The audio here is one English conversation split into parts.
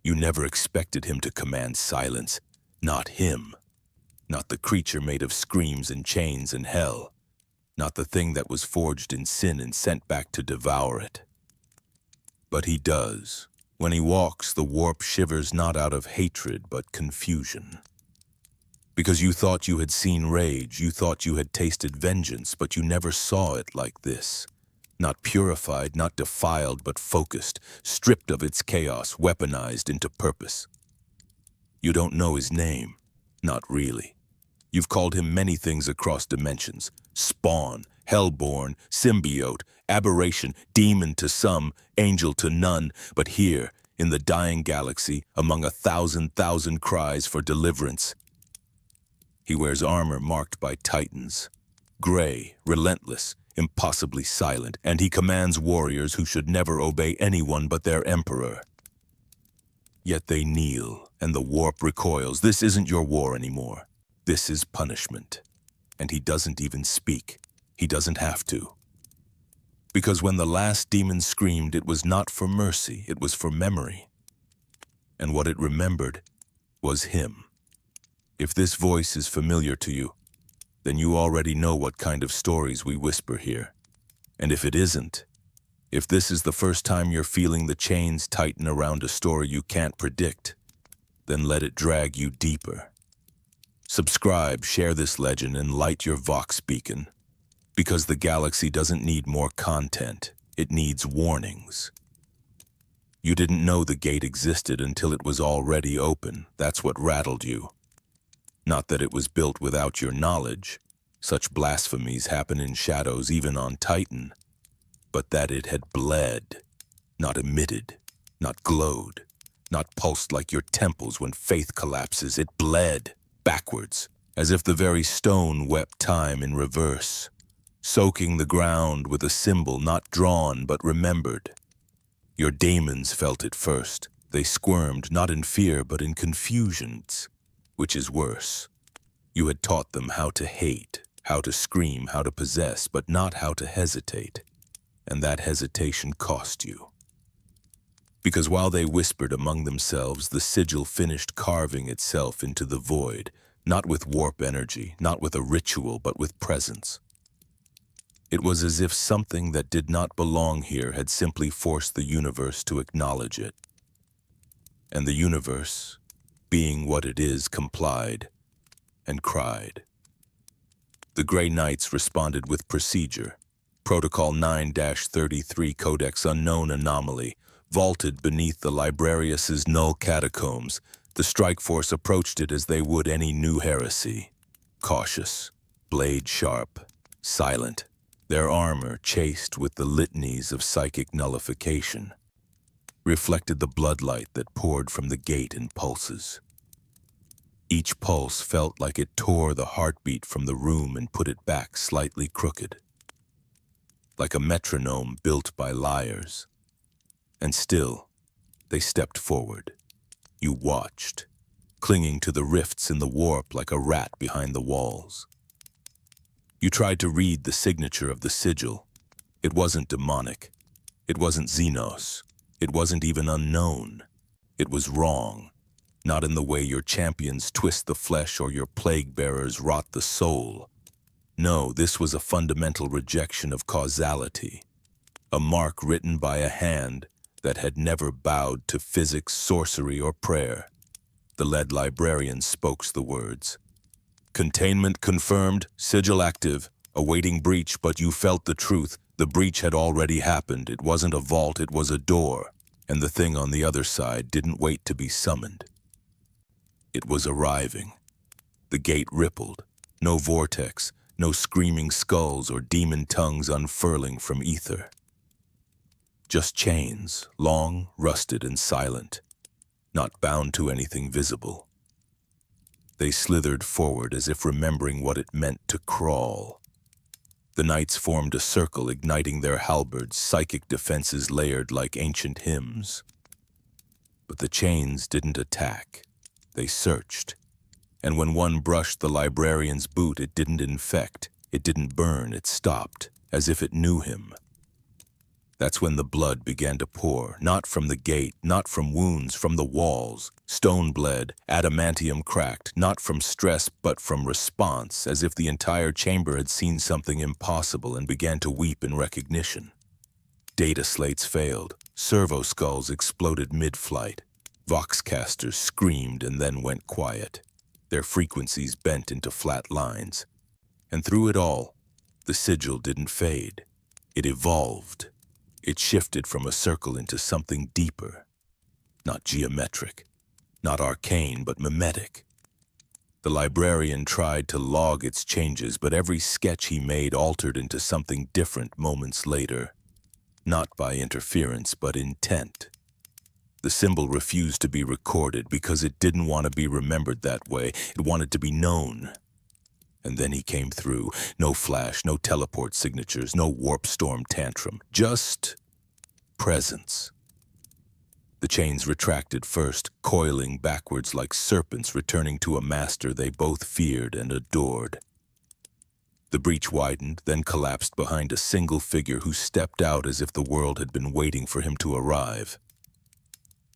You never expected him to command silence. Not him. Not the creature made of screams and chains and hell. Not the thing that was forged in sin and sent back to devour it. But he does. When he walks, the warp shivers not out of hatred, but confusion. Because you thought you had seen rage, you thought you had tasted vengeance, but you never saw it like this. Not purified, not defiled, but focused, stripped of its chaos, weaponized into purpose. You don't know his name. Not really. You've called him many things across dimensions. Spawn, hellborn, symbiote, aberration, demon to some, angel to none. But here, in the dying galaxy, among 1,000 cries for deliverance, he wears armor marked by titans. Gray, relentless, impossibly silent, and he commands warriors who should never obey anyone but their emperor. Yet they kneel, and the warp recoils. This isn't your war anymore. This is punishment. And he doesn't even speak. He doesn't have to. Because when the last demon screamed, it was not for mercy, it was for memory. And what it remembered was him. If this voice is familiar to you, then you already know what kind of stories we whisper here. And if it isn't, if this is the first time you're feeling the chains tighten around a story you can't predict, then let it drag you deeper. Subscribe, share this legend, and light your Vox beacon. Because the galaxy doesn't need more content, it needs warnings. You didn't know the gate existed until it was already open. That's what rattled you. Not that it was built without your knowledge. Such blasphemies happen in shadows, even on Titan. But that it had bled, not emitted, not glowed, not pulsed like your temples when faith collapses. It bled backwards, as if the very stone wept time in reverse, soaking the ground with a symbol not drawn but remembered. Your Daemons felt it first. They squirmed, not in fear but in confusions, which is worse. You had taught them how to hate, how to scream, how to possess, but not how to hesitate. And that hesitation cost you. Because while they whispered among themselves, the sigil finished carving itself into the void, not with warp energy, not with a ritual, but with presence. It was as if something that did not belong here had simply forced the universe to acknowledge it. And the universe, being what it is, complied and cried. The Grey Knights responded with procedure. Protocol 9-33 Codex Unknown Anomaly, vaulted beneath the Librarius's null catacombs. The strike force approached it as they would any new heresy. Cautious, blade sharp, silent, their armor chased with the litanies of psychic nullification, reflected the bloodlight that poured from the gate in pulses. Each pulse felt like it tore the heartbeat from the room and put it back slightly crooked, like a metronome built by liars. And still, they stepped forward. You watched, clinging to the rifts in the warp like a rat behind the walls. You tried to read the signature of the sigil. It wasn't demonic. It wasn't Xenos. It wasn't even unknown. It was wrong. Not in the way your champions twist the flesh or your plague bearers rot the soul. No, this was a fundamental rejection of causality. A mark written by a hand that had never bowed to physics, sorcery, or prayer. The lead librarian spoke the words. Containment confirmed, sigil active, awaiting breach, but you felt the truth. The breach had already happened. It wasn't a vault, it was a door. And the thing on the other side didn't wait to be summoned. It was arriving. The gate rippled. No vortex, no screaming skulls or demon tongues unfurling from ether. Just chains, long, rusted, and silent, not bound to anything visible. They slithered forward as if remembering what it meant to crawl. The knights formed a circle, igniting their halberds, psychic defenses layered like ancient hymns. But the chains didn't attack. They searched. And when one brushed the librarian's boot, it didn't infect, it didn't burn, it stopped, as if it knew him. That's when the blood began to pour, not from the gate, not from wounds, from the walls. Stone bled, adamantium cracked, not from stress but from response, as if the entire chamber had seen something impossible and began to weep in recognition. Data slates failed, servo skulls exploded mid-flight. Voxcasters screamed and then went quiet. Their frequencies bent into flat lines. And through it all, the sigil didn't fade. It evolved. It shifted from a circle into something deeper. Not geometric, not arcane, but mimetic. The librarian tried to log its changes, but every sketch he made altered into something different moments later. Not by interference, but intent. The symbol refused to be recorded because it didn't want to be remembered that way. It wanted to be known. And then he came through. No flash, no teleport signatures, no warp storm tantrum. Just presence. The chains retracted first, coiling backwards like serpents returning to a master they both feared and adored. The breach widened, then collapsed behind a single figure who stepped out as if the world had been waiting for him to arrive.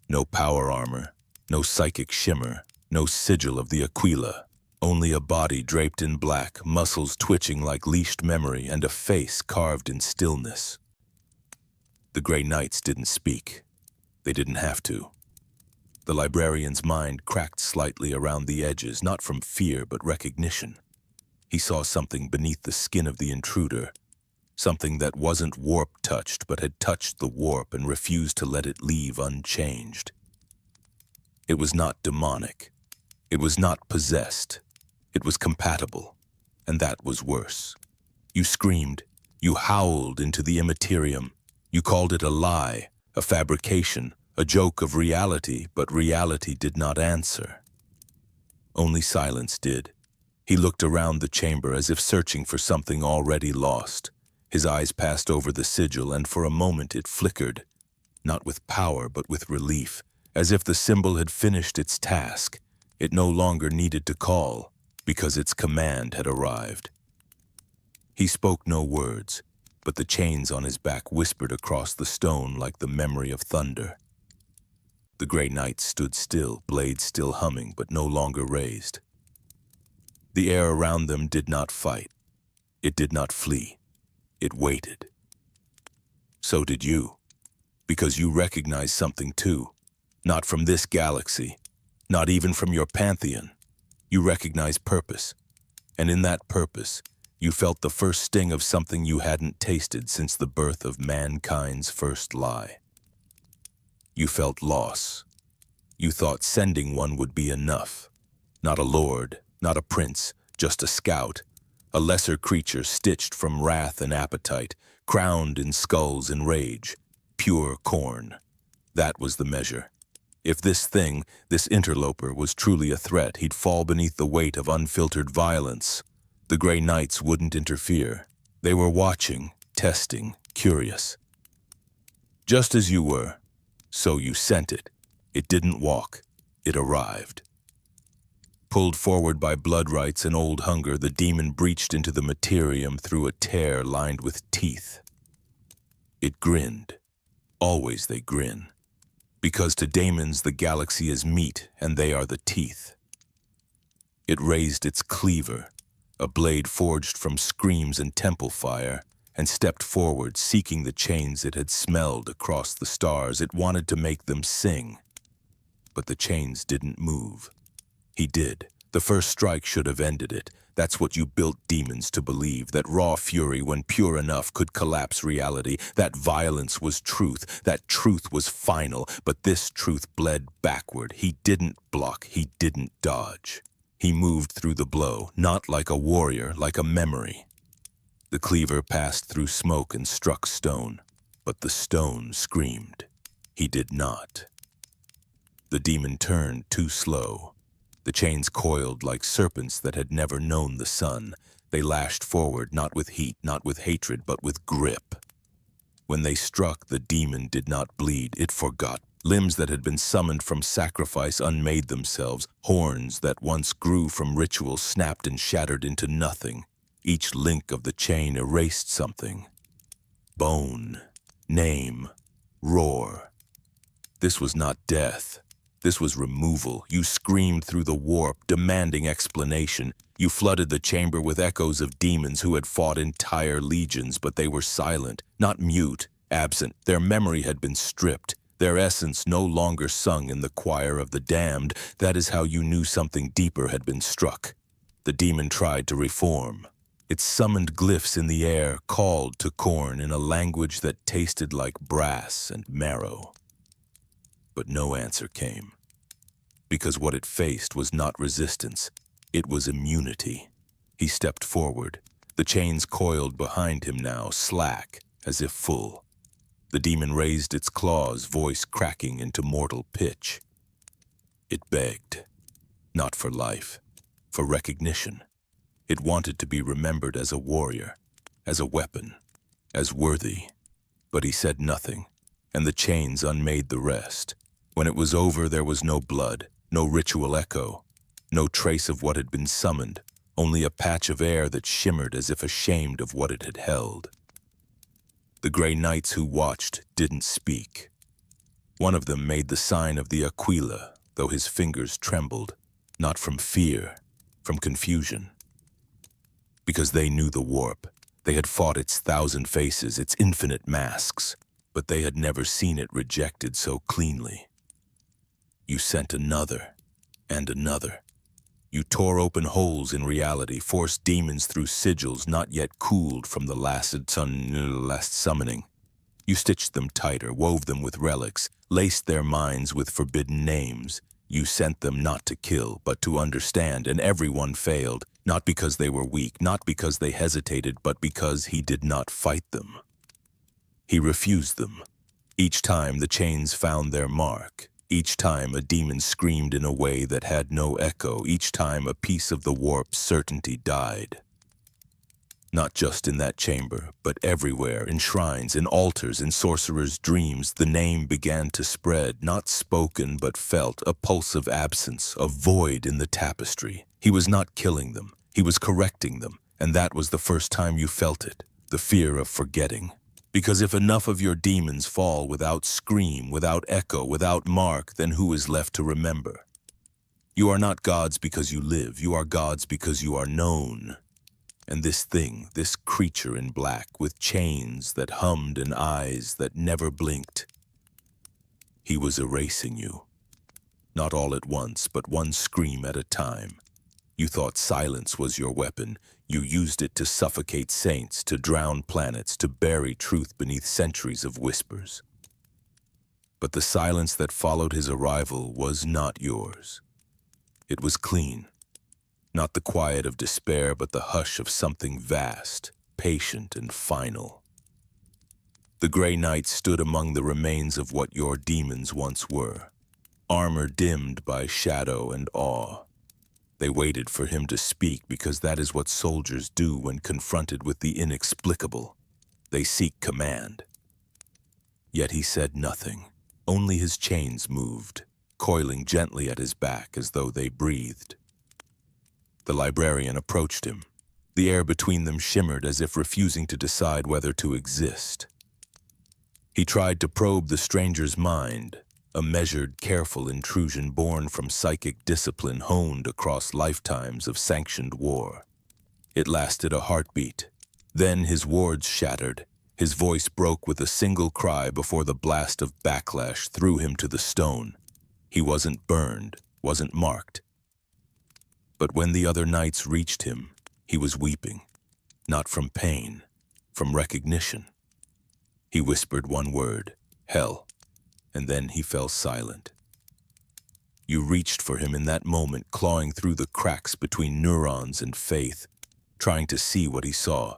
No power armor, no psychic shimmer, no sigil of the Aquila. Only a body draped in black, muscles twitching like leashed memory, and a face carved in stillness. The Grey Knights didn't speak. They didn't have to. The librarian's mind cracked slightly around the edges, not from fear but recognition. He saw something beneath the skin of the intruder, something that wasn't warp-touched but had touched the warp and refused to let it leave unchanged. It was not demonic. It was not possessed. It was compatible, and that was worse. You screamed. You howled into the immaterium. You called it a lie, a fabrication, a joke of reality, but reality did not answer. Only silence did. He looked around the chamber as if searching for something already lost. His eyes passed over the sigil, and for a moment it flickered, not with power but with relief, as if the symbol had finished its task. It no longer needed to call, because its command had arrived. He spoke no words, but the chains on his back whispered across the stone like the memory of thunder. The Grey Knights stood still, blades still humming, but no longer raised. The air around them did not fight. It did not flee. It waited. So did you, because you recognized something too, not from this galaxy, not even from your pantheon. You recognized purpose, and in that purpose, you felt the first sting of something you hadn't tasted since the birth of mankind's first lie. You felt loss. You thought sending one would be enough. Not a lord, not a prince, just a scout, a lesser creature stitched from wrath and appetite, crowned in skulls and rage, pure corn. That was the measure. If this thing, this interloper, was truly a threat, he'd fall beneath the weight of unfiltered violence. The Grey Knights wouldn't interfere. They were watching, testing, curious. Just as you were, so you sent it. It didn't walk. It arrived. Pulled forward by blood rights and old hunger, the demon breached into the materium through a tear lined with teeth. It grinned. Always they grin. Because to Daemons the galaxy is meat, and they are the teeth. It raised its cleaver, a blade forged from screams and temple fire, and stepped forward, seeking the chains it had smelled across the stars. It wanted to make them sing. But the chains didn't move. He did. The first strike should have ended it. That's what you built demons to believe, that raw fury, when pure enough, could collapse reality. That violence was truth. That truth was final. But this truth bled backward. He didn't block. He didn't dodge. He moved through the blow, not like a warrior, like a memory. The cleaver passed through smoke and struck stone, but the stone screamed. He did not. The demon turned too slow. The chains coiled like serpents that had never known the sun. They lashed forward, not with heat, not with hatred, but with grip. When they struck, the demon did not bleed. It forgot. Limbs that had been summoned from sacrifice unmade themselves. Horns that once grew from ritual snapped and shattered into nothing. Each link of the chain erased something. Bone. Name. Roar. This was not death. This was removal. You screamed through the warp, demanding explanation. You flooded the chamber with echoes of demons who had fought entire legions, but they were silent, not mute, absent. Their memory had been stripped. Their essence no longer sung in the choir of the damned. That is how you knew something deeper had been struck. The demon tried to reform. It summoned glyphs in the air, called to Khorne in a language that tasted like brass and marrow. But no answer came. Because what it faced was not resistance, it was immunity. He stepped forward. The chains coiled behind him now, slack, as if full. The demon raised its claws, voice cracking into mortal pitch. It begged, not for life, for recognition. It wanted to be remembered as a warrior, as a weapon, as worthy. But he said nothing, and the chains unmade the rest. When it was over, there was no blood, no ritual echo, no trace of what had been summoned, only a patch of air that shimmered as if ashamed of what it had held. The gray knights who watched didn't speak. One of them made the sign of the Aquila, though his fingers trembled, not from fear, from confusion. Because they knew the warp. They had fought its 1,000 faces, its infinite masks, but they had never seen it rejected so cleanly. You sent another, and another. You tore open holes in reality, forced demons through sigils not yet cooled from the last summoning. You stitched them tighter, wove them with relics, laced their minds with forbidden names. You sent them not to kill, but to understand, and everyone failed, not because they were weak, not because they hesitated, but because he did not fight them. He refused them. Each time the chains found their mark. Each time a demon screamed in a way that had no echo. Each time a piece of the warp's certainty died. Not just in that chamber, but everywhere, in shrines, in altars, in sorcerers' dreams, the name began to spread, not spoken but felt, a pulse of absence, a void in the tapestry. He was not killing them, he was correcting them, and that was the first time you felt it, the fear of forgetting. Because if enough of your demons fall without scream, without echo, without mark, then who is left to remember? You are not gods because you live, you are gods because you are known. And this thing, this creature in black, with chains that hummed and eyes that never blinked, he was erasing you. Not all at once, but one scream at a time. You thought silence was your weapon. You used it to suffocate saints, to drown planets, to bury truth beneath centuries of whispers. But the silence that followed his arrival was not yours. It was clean. Not the quiet of despair, but the hush of something vast, patient and final. The gray knights stood among the remains of what your demons once were, armor dimmed by shadow and awe. They waited for him to speak because that is what soldiers do when confronted with the inexplicable. They seek command. Yet he said nothing. Only his chains moved, coiling gently at his back as though they breathed. The librarian approached him. The air between them shimmered as if refusing to decide whether to exist. He tried to probe the stranger's mind, a measured, careful intrusion born from psychic discipline honed across lifetimes of sanctioned war. It lasted a heartbeat. Then his wards shattered. His voice broke with a single cry before the blast of backlash threw him to the stone. He wasn't burned, wasn't marked. But when the other knights reached him, he was weeping, not from pain, from recognition. He whispered one word, hell, and then he fell silent. You reached for him in that moment, clawing through the cracks between neurons and faith, trying to see what he saw.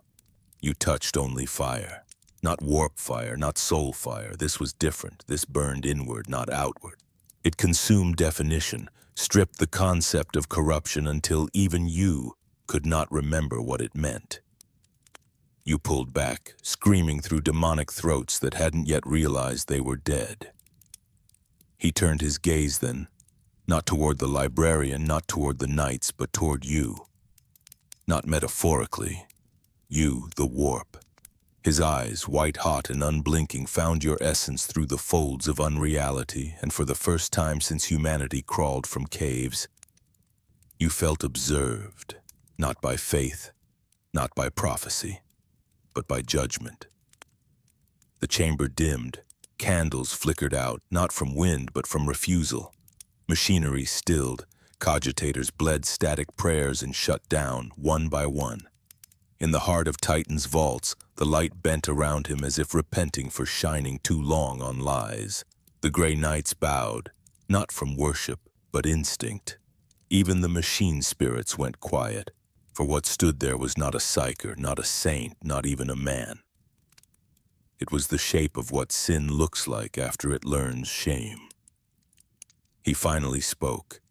You touched only fire, not warp fire, not soul fire. This was different. This burned inward, not outward. It consumed definition, stripped the concept of corruption until even you could not remember what it meant. You pulled back, screaming through demonic throats that hadn't yet realized they were dead. He turned his gaze then, not toward the librarian, not toward the knights, but toward you. Not metaphorically. You, the warp. His eyes, white-hot and unblinking, found your essence through the folds of unreality, and for the first time since humanity crawled from caves, you felt observed, not by faith, not by prophecy, but by judgment. The chamber dimmed, candles flickered out, not from wind but from refusal. Machinery stilled, cogitators bled static prayers and shut down, one by one. In the heart of Titan's vaults, the light bent around him as if repenting for shining too long on lies. The gray knights bowed, not from worship, but instinct. Even the machine spirits went quiet, for what stood there was not a psyker, not a saint, not even a man. It was the shape of what sin looks like after it learns shame. He finally spoke.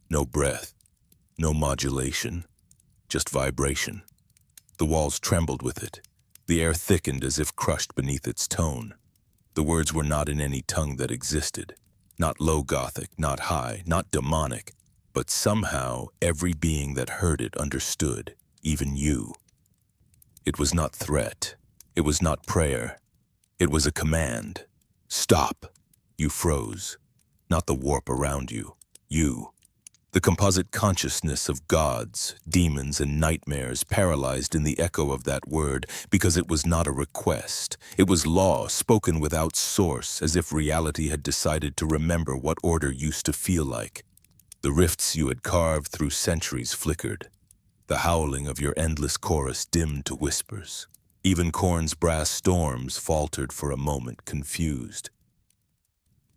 No breath, no modulation, just vibration. The walls trembled with it. The air thickened as if crushed beneath its tone. The words were not in any tongue that existed. Not low Gothic, not high, not demonic, but somehow every being that heard it understood, even you. It was not threat. It was not prayer. It was a command. Stop. You froze. Not the warp around you. You. The composite consciousness of gods, demons, and nightmares paralyzed in the echo of that word because it was not a request. It was law spoken without source, as if reality had decided to remember what order used to feel like. The rifts you had carved through centuries flickered. The howling of your endless chorus dimmed to whispers. Even Khorne's brass storms faltered for a moment, confused.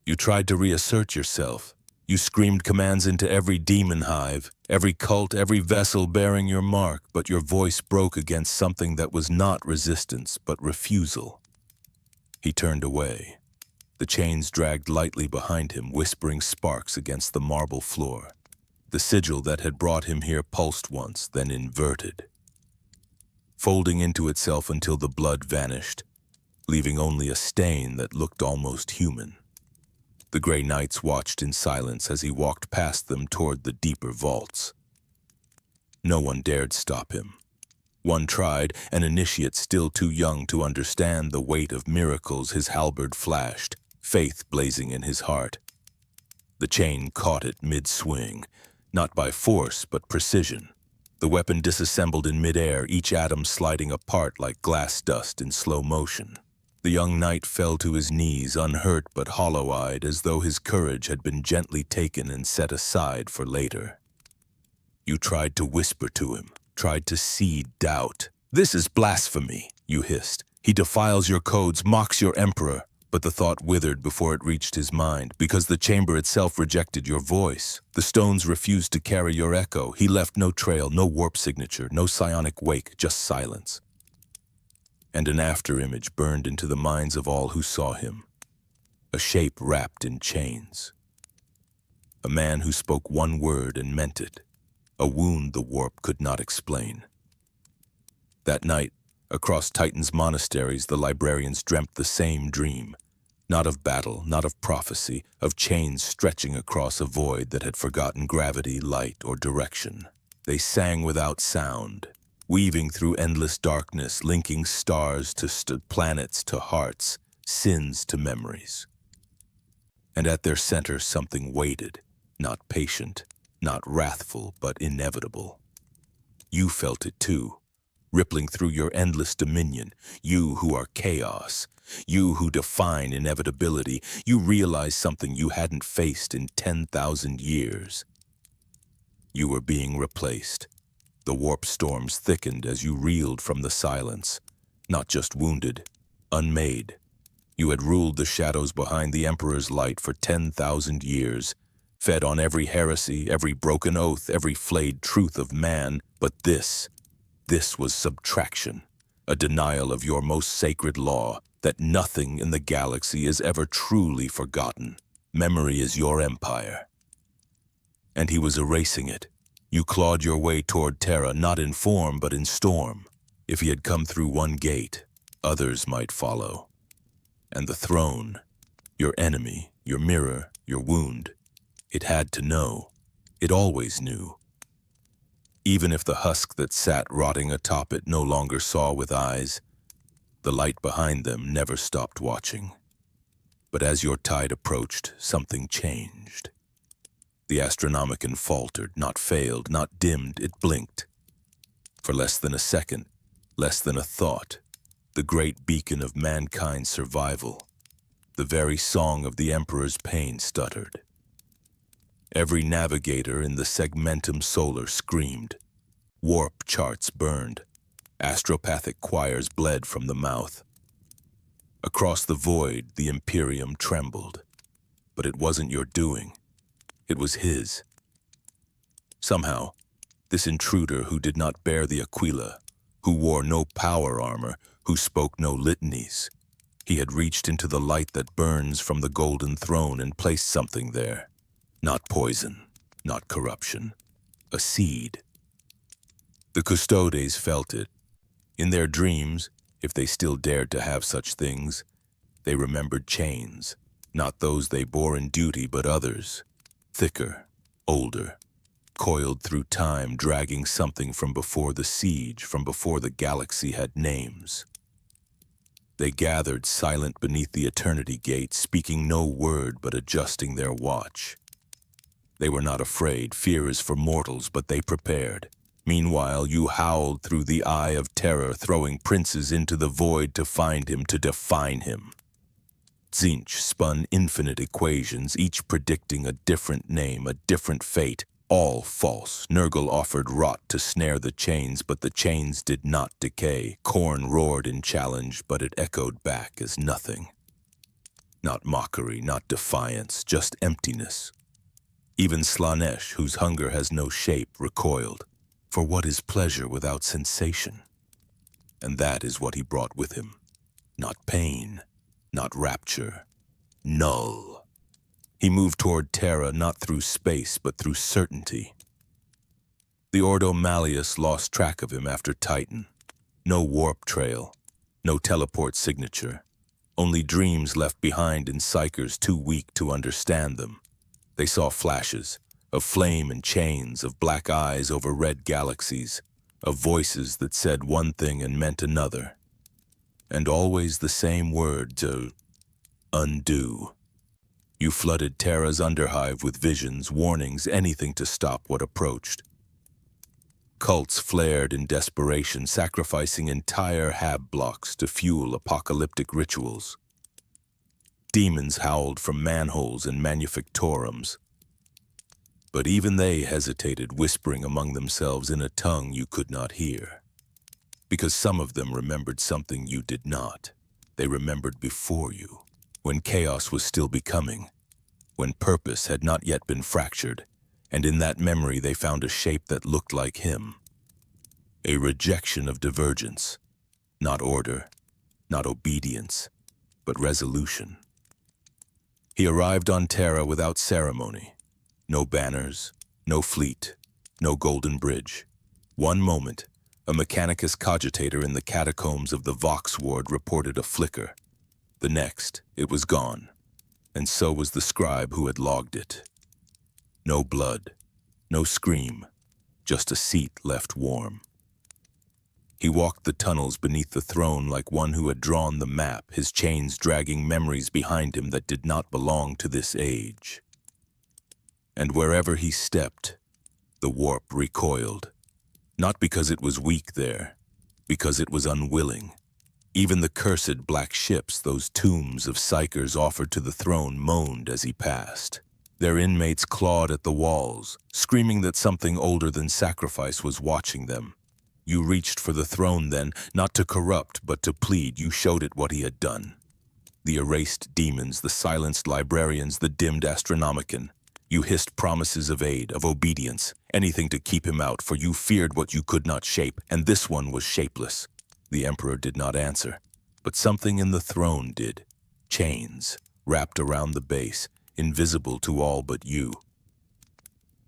You tried to reassert yourself. You screamed commands into every demon hive, every cult, every vessel bearing your mark, but your voice broke against something that was not resistance, but refusal. He turned away. The chains dragged lightly behind him, whispering sparks against the marble floor. The sigil that had brought him here pulsed once, then inverted, folding into itself until the blood vanished, leaving only a stain that looked almost human. The gray knights watched in silence as he walked past them toward the deeper vaults. No one dared stop him. One tried, an initiate still too young to understand the weight of miracles. His halberd flashed, faith blazing in his heart. The chain caught it mid-swing, not by force but precision. The weapon disassembled in midair, each atom sliding apart like glass dust in slow motion. The young knight fell to his knees, unhurt but hollow-eyed, as though his courage had been gently taken and set aside for later. You tried to whisper to him, tried to seed doubt. "This is blasphemy," you hissed. "He defiles your codes, mocks your emperor." But the thought withered before it reached his mind, because the chamber itself rejected your voice. The stones refused to carry your echo. He left no trail, no warp signature, no psionic wake, just silence. And an after-image burned into the minds of all who saw him. A shape wrapped in chains. A man who spoke one word and meant it. A wound the warp could not explain. That night, across Titan's monasteries, the librarians dreamt the same dream. Not of battle, not of prophecy, of chains stretching across a void that had forgotten gravity, light, or direction. They sang without sound, weaving through endless darkness, linking stars to planets to hearts, sins to memories. And at their center something waited, not patient, not wrathful, but inevitable. You felt it too, rippling through your endless dominion. You who are chaos, you who define inevitability, you realize something you hadn't faced in 10,000 years. You were being replaced. The warp storms thickened as you reeled from the silence, not just wounded, unmade. You had ruled the shadows behind the Emperor's light for 10,000 years, fed on every heresy, every broken oath, every flayed truth of man. But this was subtraction, a denial of your most sacred law, that nothing in the galaxy is ever truly forgotten. Memory is your empire. And he was erasing it. You clawed your way toward Terra, not in form, but in storm. If he had come through one gate, others might follow. And the throne, your enemy, your mirror, your wound, it had to know. It always knew. Even if the husk that sat rotting atop it no longer saw with eyes, The light behind them never stopped watching. But as your tide approached, something changed. The Astronomicon faltered, not failed, not dimmed, it blinked. For less than a second, less than a thought, the great beacon of mankind's survival, the very song of the Emperor's pain stuttered. Every navigator in the segmentum solar screamed. Warp charts burned. Astropathic choirs bled from the mouth. Across the void, the Imperium trembled. But it wasn't your doing. It was his. Somehow, this intruder who did not bear the Aquila, who wore no power armor, who spoke no litanies, he had reached into the light that burns from the golden throne and placed something there. Not poison, not corruption. A seed. The custodes felt it. In their dreams, if they still dared to have such things, they remembered chains, not those they bore in duty but others, thicker, older, coiled through time, dragging something from before the siege, from before the galaxy had names. They gathered silent beneath the eternity gate, speaking no word but adjusting their watch. They were not afraid, fear is for mortals, but they prepared. Meanwhile, you howled through the eye of terror, throwing princes into the void to find him, to define him. Tzeentch spun infinite equations, each predicting a different name, a different fate, all false. Nurgle offered rot to snare the chains, but the chains did not decay. Khorne roared in challenge, but it echoed back as nothing. Not mockery, not defiance, just emptiness. Even Slaanesh, whose hunger has no shape, recoiled. For what is pleasure without sensation? And that is what he brought with him. Not pain, not rapture, null. He moved toward Terra not through space, but through certainty. The Ordo Malleus lost track of him after Titan. No warp trail, no teleport signature, only dreams left behind in psychers too weak to understand them. They saw flashes, of flame and chains, of black eyes over red galaxies, of voices that said one thing and meant another. And always the same word to undo. You flooded Terra's underhive with visions, warnings, anything to stop what approached. Cults flared in desperation, sacrificing entire hab blocks to fuel apocalyptic rituals. Demons howled from manholes and manufactorums. But even they hesitated, whispering among themselves in a tongue you could not hear. Because some of them remembered something you did not. They remembered before you, when chaos was still becoming, when purpose had not yet been fractured, and in that memory they found a shape that looked like him. A rejection of divergence, not order, not obedience, but resolution. He arrived on Terra without ceremony. No banners, no fleet, no golden bridge. One moment, a Mechanicus cogitator in the catacombs of the Vox ward reported a flicker. The next, it was gone, and so was the scribe who had logged it. No blood, no scream, just a seat left warm. He walked the tunnels beneath the throne like one who had drawn the map, his chains dragging memories behind him that did not belong to this age. And wherever he stepped, the warp recoiled. Not because it was weak there, because it was unwilling. Even the cursed black ships, those tombs of psychers offered to the throne, moaned as he passed. Their inmates clawed at the walls, screaming that something older than sacrifice was watching them. You reached for the throne then, not to corrupt, but to plead. You showed it what he had done. The erased demons, the silenced librarians, the dimmed Astronomicon. You hissed promises of aid, of obedience, anything to keep him out, for you feared what you could not shape, and this one was shapeless. The Emperor did not answer, but something in the throne did. Chains, wrapped around the base, invisible to all but you.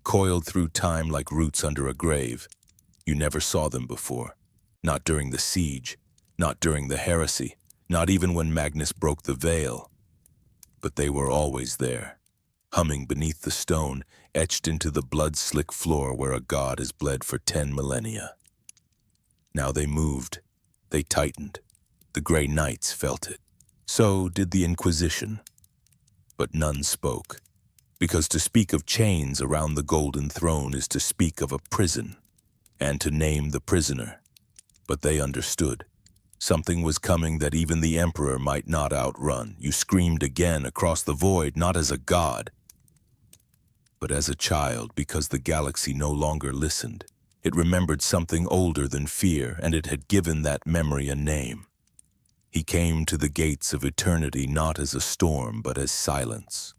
Coiled through time like roots under a grave. You never saw them before. Not during the siege, not during the heresy, not even when Magnus broke the veil. But they were always there, humming beneath the stone, etched into the blood-slick floor where a god has bled for 10 millennia. Now they moved, they tightened, The Grey Knights felt it. So did the Inquisition. But none spoke, because to speak of chains around the Golden Throne is to speak of a prison, and to name the prisoner. But they understood. Something was coming that even the Emperor might not outrun. You screamed again across the void, not as a god, but as a child, because the galaxy no longer listened. It remembered something older than fear, and it had given that memory a name. He came to the gates of eternity not as a storm, but as silence.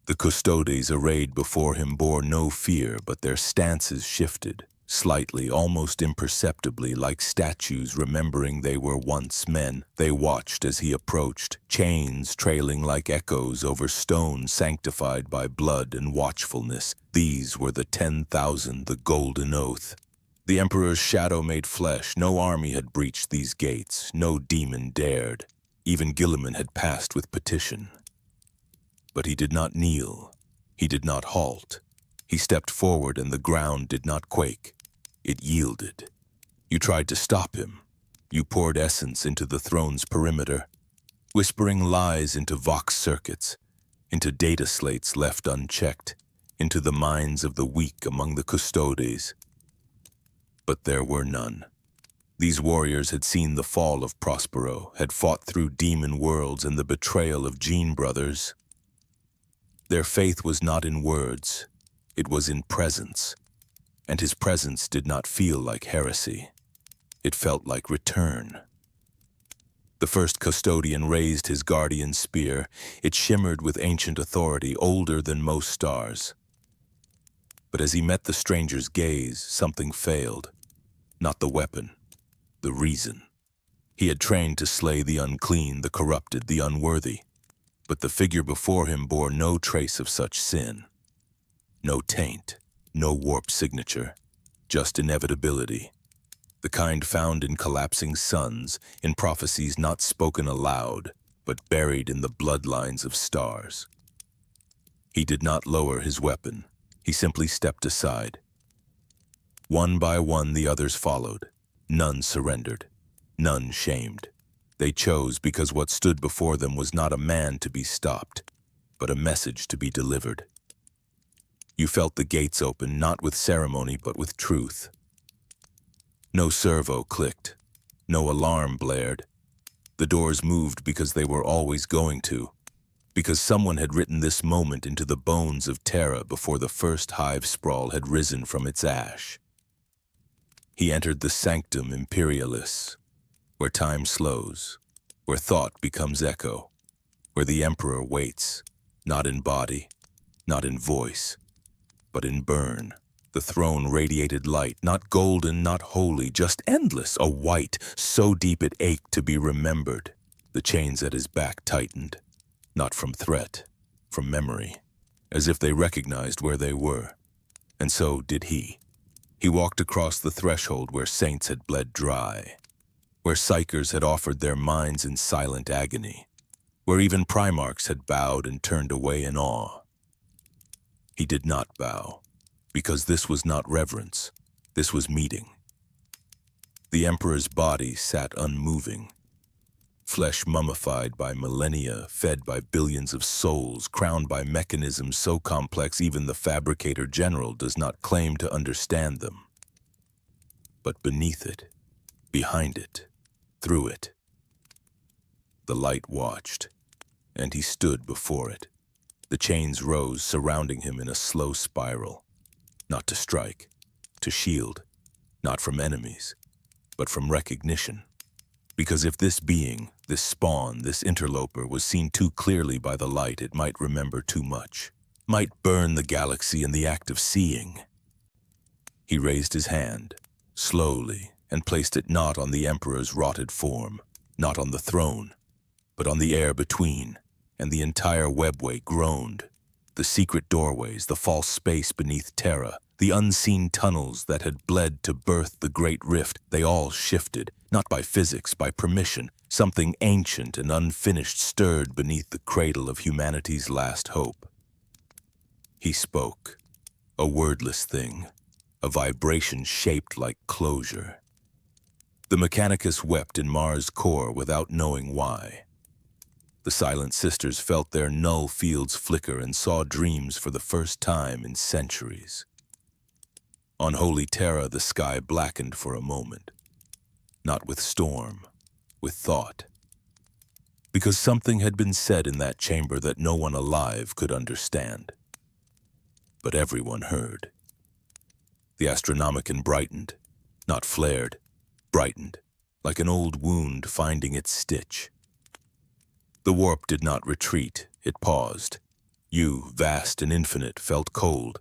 The custodes arrayed before him bore no fear, but their stances shifted, slightly, almost imperceptibly, like statues remembering they were once men. They watched as he approached, chains trailing like echoes over stone sanctified by blood and watchfulness. These were the 10,000, the Golden Oath. The Emperor's shadow made flesh. No army had breached these gates. No demon dared. Even Gilliman had passed with petition. But he did not kneel. He did not halt. He stepped forward and the ground did not quake. It yielded. You tried to stop him. You poured essence into the throne's perimeter, whispering lies into vox circuits, into data slates left unchecked, into the minds of the weak among the custodes. But there were none. These warriors had seen the fall of Prospero, had fought through demon worlds and the betrayal of Gene brothers. Their faith was not in words, it was in presence, and his presence did not feel like heresy. It felt like return. The first custodian raised his guardian spear. It shimmered with ancient authority, older than most stars. But as he met the stranger's gaze, something failed. Not the weapon, the reason. He had trained to slay the unclean, the corrupted, the unworthy. But the figure before him bore no trace of such sin. No taint, no warped signature, just inevitability. The kind found in collapsing suns, in prophecies not spoken aloud, but buried in the bloodlines of stars. He did not lower his weapon. He simply stepped aside. One by one the others followed. None surrendered. None shamed. They chose because what stood before them was not a man to be stopped, but a message to be delivered. You felt the gates open, not with ceremony, but with truth. No servo clicked. No alarm blared. The doors moved because they were always going to, because someone had written this moment into the bones of Terra before the first hive sprawl had risen from its ash. He entered the Sanctum Imperialis, where time slows, where thought becomes echo, where the Emperor waits, not in body, not in voice, but in burn. The throne radiated light, not golden, not holy, just endless, a white, so deep it ached to be remembered. The chains at his back tightened, not from threat, from memory, as if they recognized where they were. And so did he. He walked across the threshold where saints had bled dry, where psychers had offered their minds in silent agony, where even primarchs had bowed and turned away in awe. He did not bow, because this was not reverence, this was meeting. The Emperor's body sat unmoving, flesh mummified by millennia, fed by billions of souls, crowned by mechanisms so complex even the Fabricator General does not claim to understand them. But beneath it, behind it, through it, the light watched, and he stood before it. The chains rose, surrounding him in a slow spiral. Not to strike, to shield, not from enemies, but from recognition. Because if this being, this spawn, this interloper was seen too clearly by the light, it might remember too much, might burn the galaxy in the act of seeing. He raised his hand, slowly, and placed it not on the Emperor's rotted form, not on the throne, but on the air between, and the entire webway groaned. The secret doorways, the false space beneath Terra, the unseen tunnels that had bled to birth the great rift, they all shifted, not by physics, by permission. Something ancient and unfinished stirred beneath the cradle of humanity's last hope. He spoke, a wordless thing, a vibration shaped like closure. The Mechanicus wept in Mars' core without knowing why. The Silent Sisters felt their null fields flicker and saw dreams for the first time in centuries. On Holy Terra, the sky blackened for a moment. Not with storm, with thought. Because something had been said in that chamber that no one alive could understand. But everyone heard. The Astronomicon brightened, not flared, brightened, like an old wound finding its stitch. The warp did not retreat, it paused. You, vast and infinite, felt cold,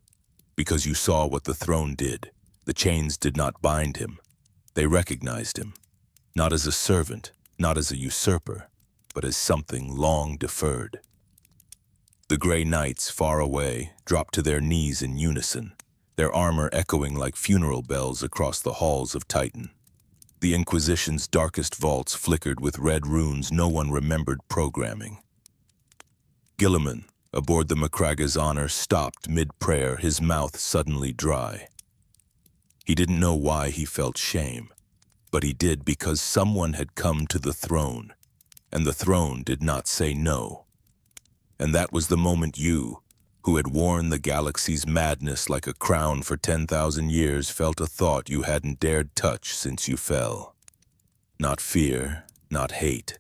because you saw what the throne did. The chains did not bind him. They recognized him, not as a servant, not as a usurper, but as something long deferred. The gray knights, far away, dropped to their knees in unison, their armor echoing like funeral bells across the halls of Titan. The Inquisition's darkest vaults flickered with red runes no one remembered programming. Gilliman, aboard the Macraga's Honor, stopped mid-prayer, his mouth suddenly dry. He didn't know why he felt shame, but he did because someone had come to the throne, and the throne did not say no. And that was the moment you, who had worn the galaxy's madness like a crown for 10,000 years, felt a thought you hadn't dared touch since you fell. Not fear, not hate,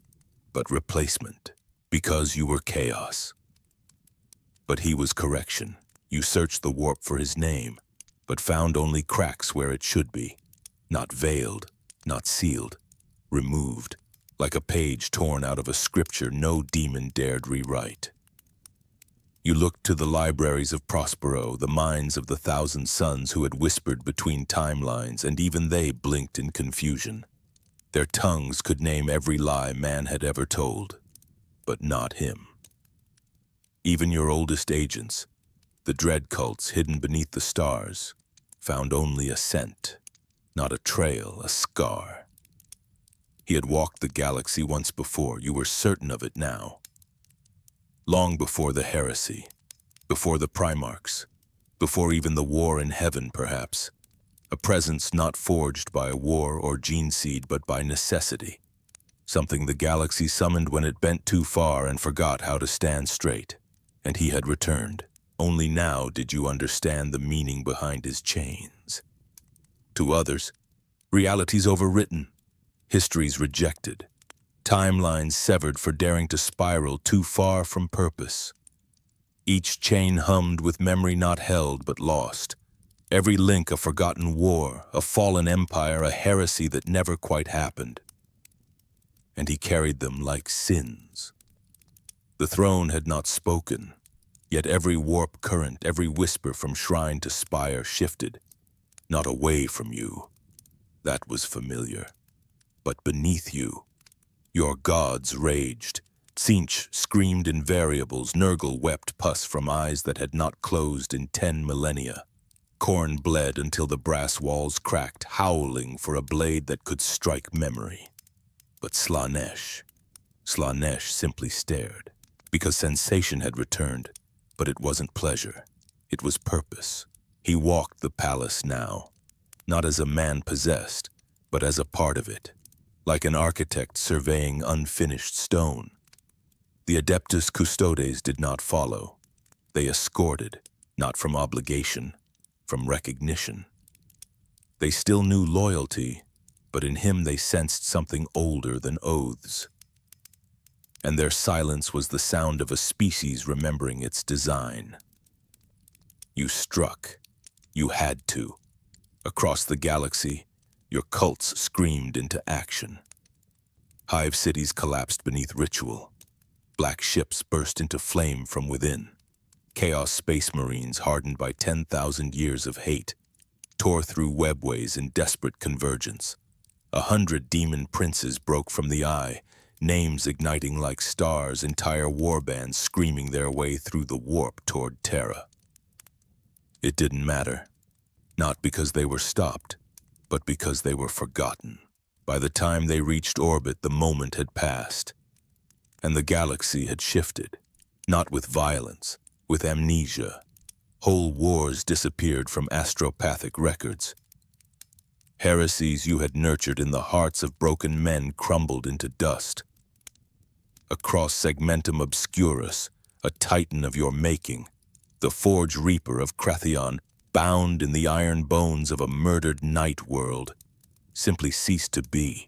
but replacement, because you were chaos. But he was correction. You searched the warp for his name, but found only cracks where it should be. Not veiled, not sealed, removed, like a page torn out of a scripture no demon dared rewrite. You looked to the libraries of Prospero, the minds of the 1,000 sons who had whispered between timelines, and even they blinked in confusion. Their tongues could name every lie man had ever told, but not him. Even your oldest agents, the dread cults hidden beneath the stars, found only a scent, not a trail, a scar. He had walked the galaxy once before, you were certain of it now. Long before the heresy, before the Primarchs, before even the war in heaven, perhaps. A presence not forged by a war or gene seed, but by necessity. Something the galaxy summoned when it bent too far and forgot how to stand straight. And he had returned. Only now did you understand the meaning behind his chains. To others, realities overwritten, histories rejected. Timelines severed for daring to spiral too far from purpose. Each chain hummed with memory not held but lost. Every link a forgotten war, a fallen empire, a heresy that never quite happened. And he carried them like sins. The throne had not spoken, yet every warp current, every whisper from shrine to spire shifted, not away from you. That was familiar. But beneath you, your gods raged. Tzeentch screamed in variables, Nurgle wept pus from eyes that had not closed in 10 millennia. Khorne bled until the brass walls cracked, howling for a blade that could strike memory. But Slaanesh simply stared, because sensation had returned, but it wasn't pleasure. It was purpose. He walked the palace now, not as a man possessed, but as a part of it. Like an architect surveying unfinished stone. The Adeptus Custodes did not follow. They escorted, not from obligation, from recognition. They still knew loyalty, but in him they sensed something older than oaths. And their silence was the sound of a species remembering its design. You struck. You had to. Across the galaxy, your cults screamed into action. Hive cities collapsed beneath ritual. Black ships burst into flame from within. Chaos space marines, hardened by 10,000 years of hate, tore through webways in desperate convergence. 100 demon princes broke from the eye, names igniting like stars, entire warbands screaming their way through the warp toward Terra. It didn't matter, not because they were stopped, but because they were forgotten. By the time they reached orbit, the moment had passed, and the galaxy had shifted, not with violence, with amnesia. Whole wars disappeared from astropathic records. Heresies you had nurtured in the hearts of broken men crumbled into dust. Across segmentum obscurus, a titan of your making, the forge reaper of Crathion, bound in the iron bones of a murdered night world, simply ceased to be.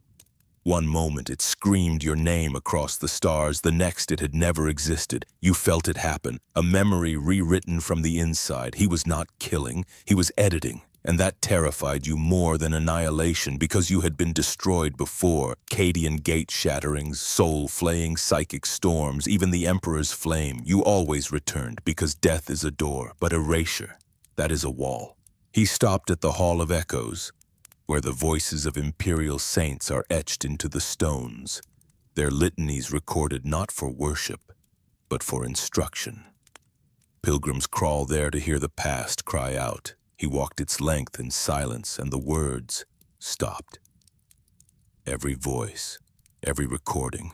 One moment it screamed your name across the stars, the next it had never existed. You felt it happen, a memory rewritten from the inside. He was not killing, he was editing, and that terrified you more than annihilation because you had been destroyed before. Cadian gate shatterings, soul-flaying psychic storms, even the Emperor's flame. You always returned because death is a door, but erasure, that is a wall. He stopped at the Hall of Echoes, where the voices of imperial saints are etched into the stones, their litanies recorded not for worship, but for instruction. Pilgrims crawl there to hear the past cry out. He walked its length in silence, and the words stopped. Every voice, every recording,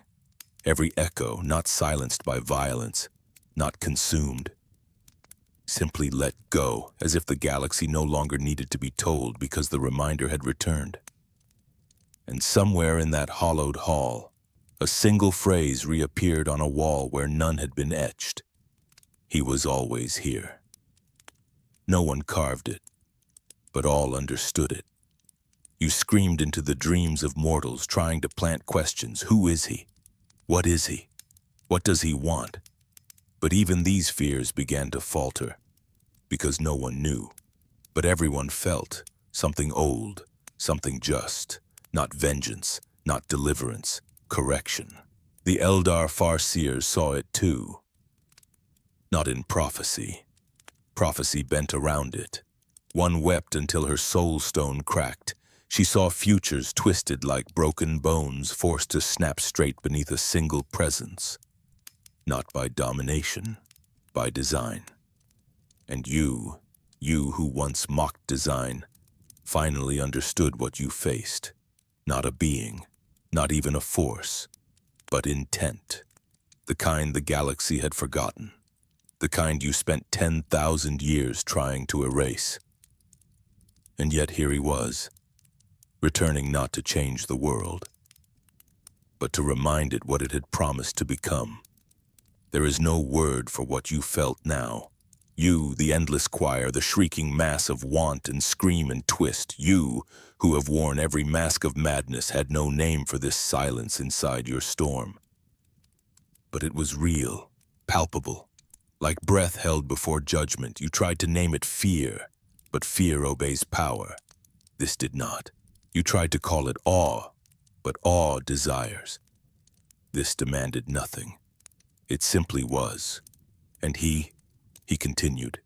every echo, not silenced by violence, not consumed, simply let go, as if the galaxy no longer needed to be told because the reminder had returned. And somewhere in that hollowed hall, a single phrase reappeared on a wall where none had been etched. He was always here. No one carved it, but all understood it. You screamed into the dreams of mortals, trying to plant questions. Who is he? What is he? What does he want? But even these fears began to falter, because no one knew. But everyone felt something old, something just, not vengeance, not deliverance, correction. The Eldar Farseers saw it too. Not in prophecy. Prophecy bent around it. One wept until her soul stone cracked. She saw futures twisted like broken bones, forced to snap straight beneath a single presence. Not by domination, by design. And you who once mocked design, finally understood what you faced. Not a being, not even a force, but intent. The kind the galaxy had forgotten. The kind you spent 10,000 years trying to erase. And yet here he was, returning not to change the world, but to remind it what it had promised to become. There is no word for what you felt now. You, the endless choir, the shrieking mass of want and scream and twist. You, who have worn every mask of madness, had no name for this silence inside your storm. But it was real, palpable. Like breath held before judgment, you tried to name it fear, but fear obeys power. This did not. You tried to call it awe, but awe desires. This demanded nothing. It simply was. And he continued.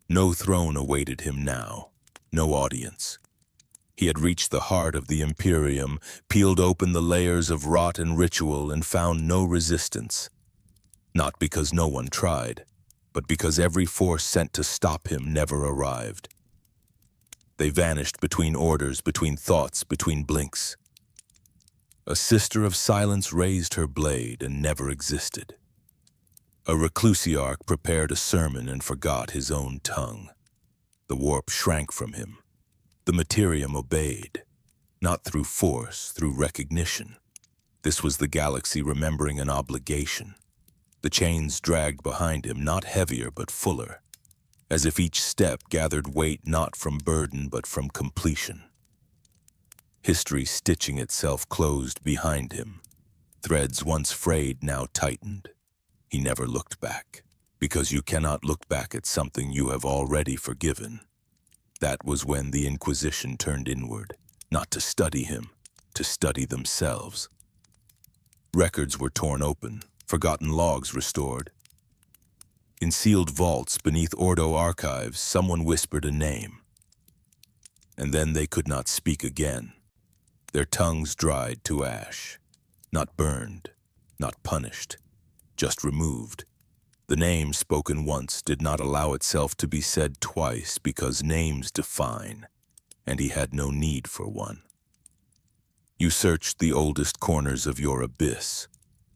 No throne awaited him now, no audience. He had reached the heart of the Imperium, peeled open the layers of rot and ritual, and found no resistance. Not because no one tried, but because every force sent to stop him never arrived. They vanished between orders, between thoughts, between blinks. A sister of silence raised her blade and never existed. A reclusiarch prepared a sermon and forgot his own tongue. The warp shrank from him. The materium obeyed, not through force, through recognition. This was the galaxy remembering an obligation. The chains dragged behind him, not heavier but fuller, as if each step gathered weight not from burden but from completion. History stitching itself closed behind him. Threads once frayed now tightened. He never looked back, because you cannot look back at something you have already forgiven. That was when the Inquisition turned inward, not to study him, to study themselves. Records were torn open, forgotten logs restored. In sealed vaults beneath Ordo archives, someone whispered a name. And then they could not speak again. Their tongues dried to ash, not burned, not punished, just removed. The name spoken once did not allow itself to be said twice because names define, and he had no need for one. You searched the oldest corners of your abyss,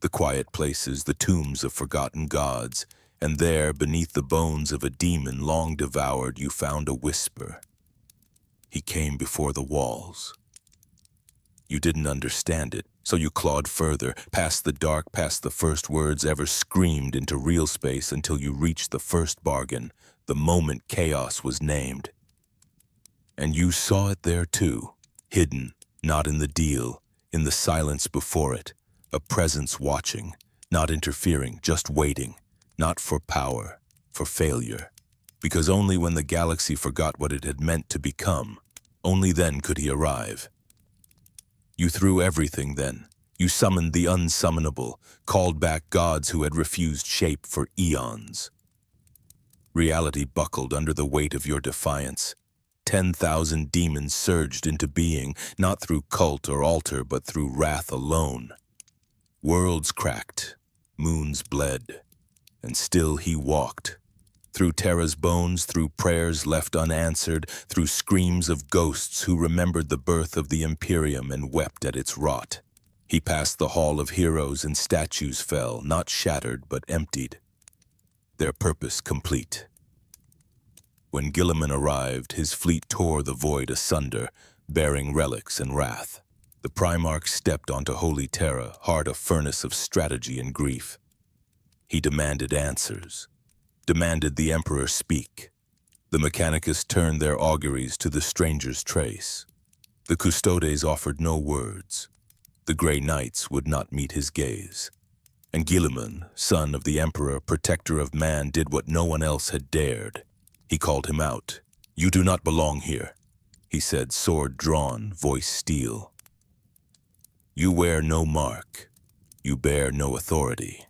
the quiet places, the tombs of forgotten gods, and there, beneath the bones of a demon long devoured, you found a whisper. He came before the walls. You didn't understand it, so you clawed further, past the dark, past the first words ever screamed into real space until you reached the first bargain, the moment chaos was named. And you saw it there too, hidden, not in the deal, in the silence before it, a presence watching, not interfering, just waiting, not for power, for failure. Because only when the galaxy forgot what it had meant to become, only then could he arrive. You threw everything then. You summoned the unsummonable, called back gods who had refused shape for eons. Reality buckled under the weight of your defiance. 10,000 demons surged into being, not through cult or altar, but through wrath alone. Worlds cracked, moons bled, and still he walked. Through Terra's bones, through prayers left unanswered, through screams of ghosts who remembered the birth of the Imperium and wept at its rot. He passed the hall of heroes and statues fell, not shattered but emptied, their purpose complete. When Guilliman arrived, his fleet tore the void asunder, bearing relics and wrath. The Primarch stepped onto Holy Terra, heart a furnace of strategy and grief. He demanded answers. Demanded the Emperor speak. The Mechanicus turned their auguries to the stranger's trace. The Custodes offered no words. The Grey Knights would not meet his gaze. And Guilliman, son of the Emperor, protector of man, did what no one else had dared. He called him out. "You do not belong here," he said, sword drawn, voice steel. "You wear no mark. You bear no authority."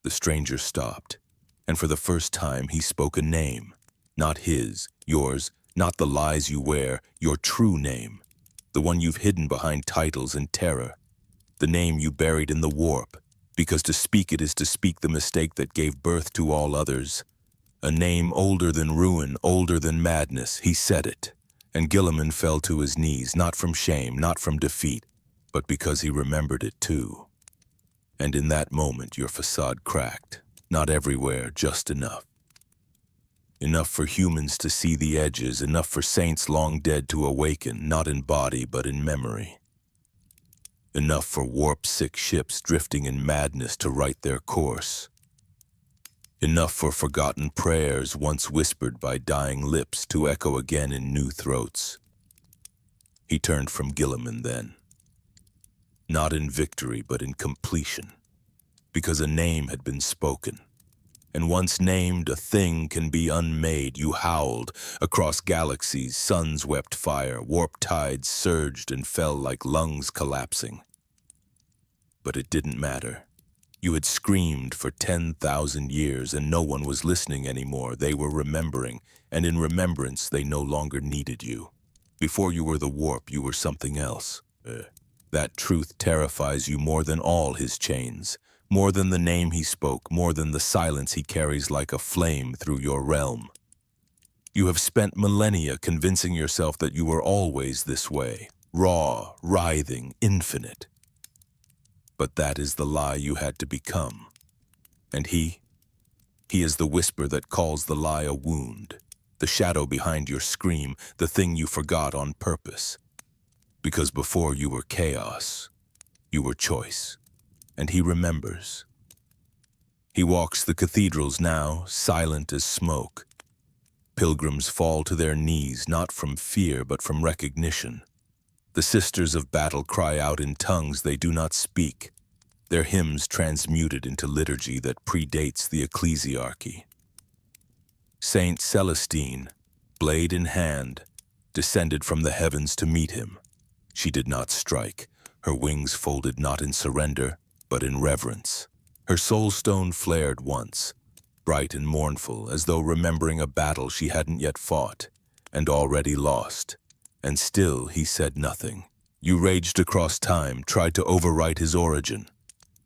The stranger stopped. And for the first time he spoke a name, not his, yours, not the lies you wear, your true name, the one you've hidden behind titles and terror, the name you buried in the warp, because to speak it is to speak the mistake that gave birth to all others. A name older than ruin, older than madness, he said it, and Guilliman fell to his knees, not from shame, not from defeat, but because he remembered it too. And in that moment your facade cracked. Not everywhere, just enough. Enough for humans to see the edges, enough for saints long dead to awaken, not in body but in memory. Enough for warp-sick ships drifting in madness to right their course. Enough for forgotten prayers once whispered by dying lips to echo again in new throats. He turned from Guilliman then. Not in victory but in completion. Because a name had been spoken. And once named, a thing can be unmade. You howled across galaxies, suns wept fire, warp tides surged and fell like lungs collapsing. But it didn't matter. You had screamed for 10,000 years and no one was listening anymore. They were remembering, and in remembrance they no longer needed you. Before you were the warp, you were something else. That truth terrifies you more than all his chains. More than the name he spoke, more than the silence he carries like a flame through your realm. You have spent millennia convincing yourself that you were always this way, raw, writhing, infinite. But that is the lie you had to become. And he is the whisper that calls the lie a wound, the shadow behind your scream, the thing you forgot on purpose. Because before you were chaos, you were choice. And he remembers. He walks the cathedrals now, silent as smoke. Pilgrims fall to their knees, not from fear, but from recognition. The sisters of battle cry out in tongues they do not speak, their hymns transmuted into liturgy that predates the ecclesiarchy. Saint Celestine, blade in hand, descended from the heavens to meet him. She did not strike, her wings folded not in surrender, but in reverence. Her soul stone flared once, bright and mournful, as though remembering a battle she hadn't yet fought, and already lost. And still he said nothing. You raged across time, tried to overwrite his origin.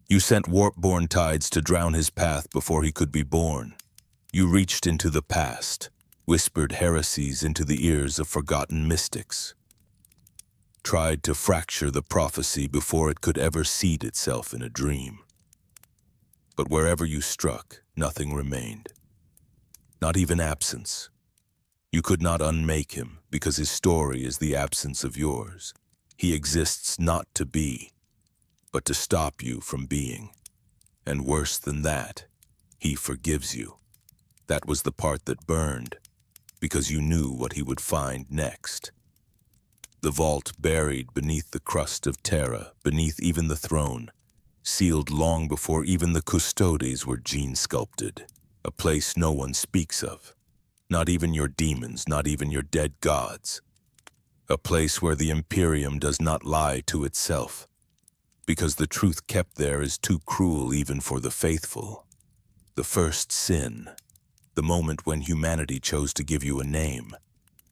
You sent warp-born tides to drown his path before he could be born. You reached into the past, whispered heresies into the ears of forgotten mystics. Tried to fracture the prophecy before it could ever seed itself in a dream. But wherever you struck, nothing remained. Not even absence. You could not unmake him, because his story is the absence of yours. He exists not to be, but to stop you from being. And worse than that, he forgives you. That was the part that burned, because you knew what he would find next. The vault buried beneath the crust of Terra, beneath even the throne, sealed long before even the custodes were gene-sculpted. A place no one speaks of. Not even your demons, not even your dead gods. A place where the Imperium does not lie to itself, because the truth kept there is too cruel even for the faithful. The first sin, the moment when humanity chose to give you a name,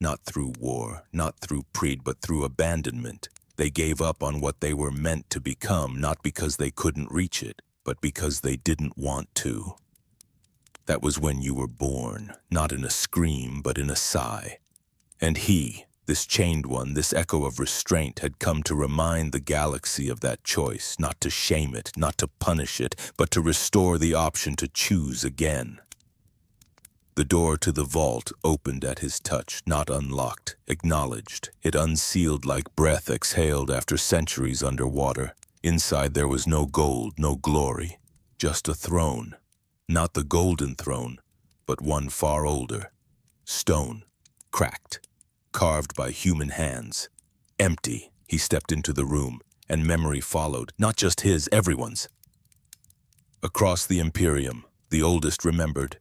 not through war, not through greed, but through abandonment. They gave up on what they were meant to become, not because they couldn't reach it, but because they didn't want to. That was when you were born, not in a scream, but in a sigh. And he, this chained one, this echo of restraint, had come to remind the galaxy of that choice, not to shame it, not to punish it, but to restore the option to choose again. The door to the vault opened at his touch, not unlocked, acknowledged. It unsealed like breath exhaled after centuries underwater. Inside there was no gold, no glory, just a throne. Not the golden throne, but one far older. Stone, cracked, carved by human hands. Empty. He stepped into the room, and memory followed, not just his, everyone's. Across the Imperium, the oldest remembered.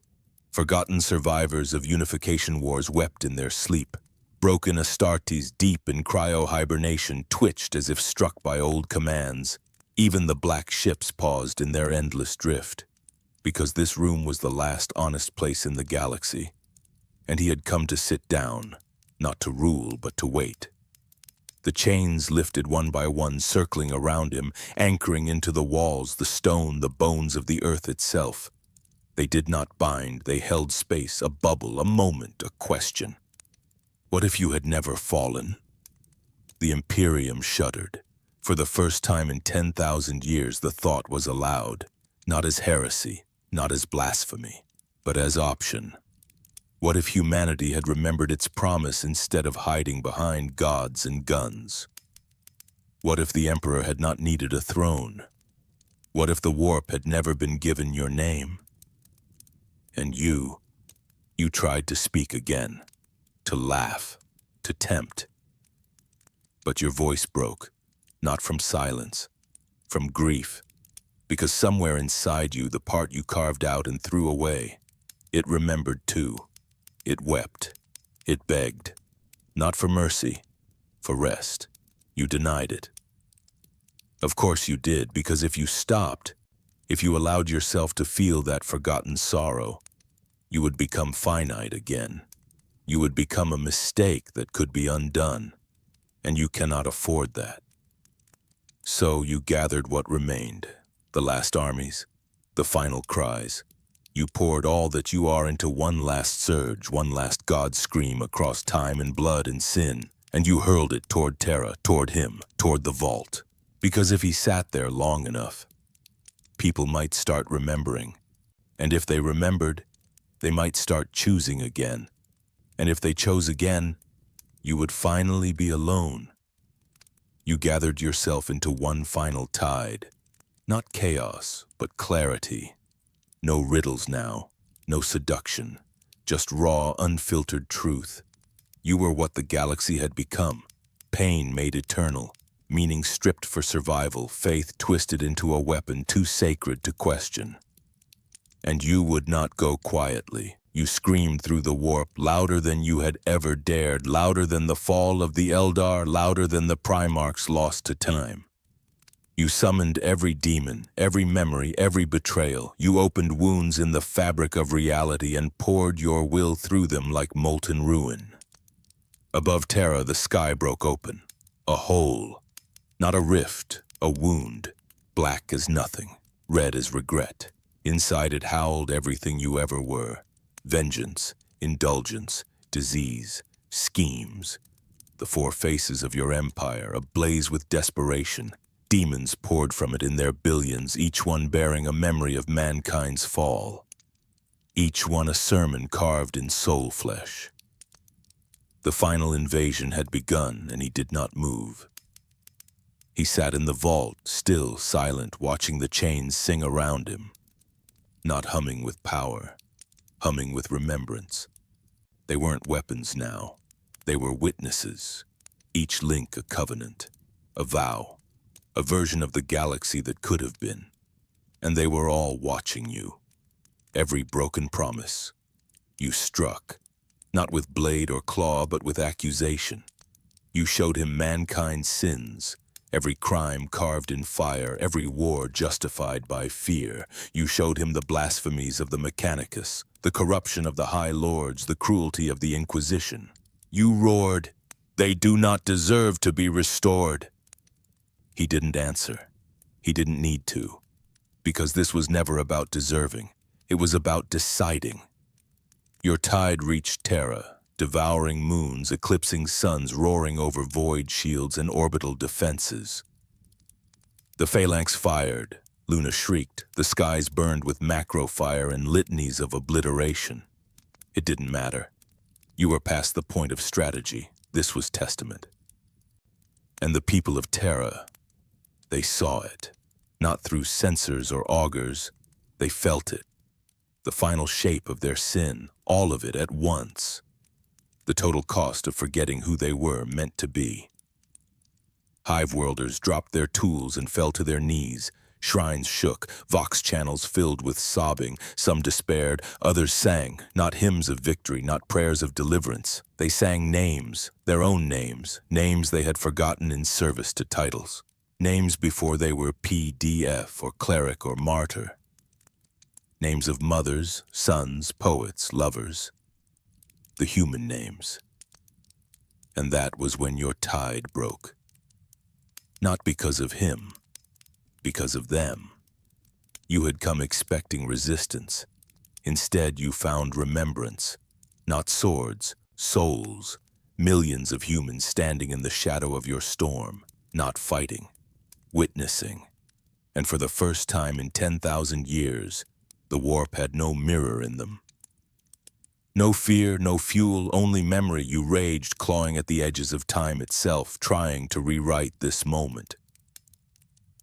Forgotten survivors of unification wars wept in their sleep. Broken Astartes deep in cryo-hibernation twitched as if struck by old commands. Even the black ships paused in their endless drift. Because this room was the last honest place in the galaxy, and he had come to sit down, not to rule, but to wait. The chains lifted one by one, circling around him, anchoring into the walls, the stone, the bones of the earth itself. They did not bind, they held space, a bubble, a moment, a question. What if you had never fallen? The Imperium shuddered. For the first time in 10,000 years, the thought was allowed, not as heresy, not as blasphemy, but as option. What if humanity had remembered its promise instead of hiding behind gods and guns? What if the Emperor had not needed a throne? What if the warp had never been given your name? And you tried to speak again, to laugh, to tempt. But your voice broke, not from silence, from grief. Because somewhere inside you, the part you carved out and threw away, it remembered too. It wept. It begged. Not for mercy, for rest. You denied it. Of course you did, because if you stopped, if you allowed yourself to feel that forgotten sorrow, you would become finite again. You would become a mistake that could be undone, and you cannot afford that. So you gathered what remained. The last armies, the final cries. You poured all that you are into one last surge, one last God scream across time and blood and sin, and you hurled it toward Terra, toward him, toward the vault. Because if he sat there long enough, people might start remembering. And if they remembered, they might start choosing again. And if they chose again, you would finally be alone. You gathered yourself into one final tide. Not chaos, but clarity. No riddles now, no seduction, just raw, unfiltered truth. You were what the galaxy had become, pain made eternal, meaning stripped for survival, faith twisted into a weapon too sacred to question. And you would not go quietly. You screamed through the warp, louder than you had ever dared, louder than the fall of the Eldar, louder than the Primarchs lost to time. You summoned every demon, every memory, every betrayal. You opened wounds in the fabric of reality and poured your will through them like molten ruin. Above Terra, the sky broke open. A hole. Not a rift, a wound. Black as nothing, red as regret. Inside it howled everything you ever were. Vengeance, indulgence, disease, schemes. The four faces of your empire, ablaze with desperation. Demons poured from it in their billions, each one bearing a memory of mankind's fall. Each one a sermon carved in soul flesh. The final invasion had begun, and he did not move. He sat in the vault, still silent, watching the chains sing around him, not humming with power, humming with remembrance. They weren't weapons now. They were witnesses, each link a covenant, a vow, a version of the galaxy that could have been. And they were all watching you. Every broken promise. You struck, not with blade or claw, but with accusation. You showed him mankind's sins, every crime carved in fire, every war justified by fear. You showed him the blasphemies of the Mechanicus, the corruption of the High Lords, the cruelty of the Inquisition. You roared, "They do not deserve to be restored." He didn't answer. He didn't need to, because this was never about deserving. It was about deciding. Your tide reached Terra, devouring moons, eclipsing suns, roaring over void shields and orbital defenses. The phalanx fired, Luna shrieked, the skies burned with macro fire and litanies of obliteration. It didn't matter. You were past the point of strategy. This was testament. And the people of Terra, they saw it. Not through sensors or augurs, they felt it. The final shape of their sin, all of it at once. The total cost of forgetting who they were meant to be. Hive-worlders dropped their tools and fell to their knees. Shrines shook, vox channels filled with sobbing. Some despaired, others sang, not hymns of victory, not prayers of deliverance. They sang names, their own names, names they had forgotten in service to titles. Names before they were PDF or cleric or martyr. Names of mothers, sons, poets, lovers. The human names. And that was when your tide broke. Not because of him, because of them. You had come expecting resistance. Instead, you found remembrance. Not swords, souls. Millions of humans standing in the shadow of your storm, not fighting, witnessing. And for the first time in 10,000 years, the warp had no mirror in them. No fear, no fuel, only memory. You raged, clawing at the edges of time itself, trying to rewrite this moment.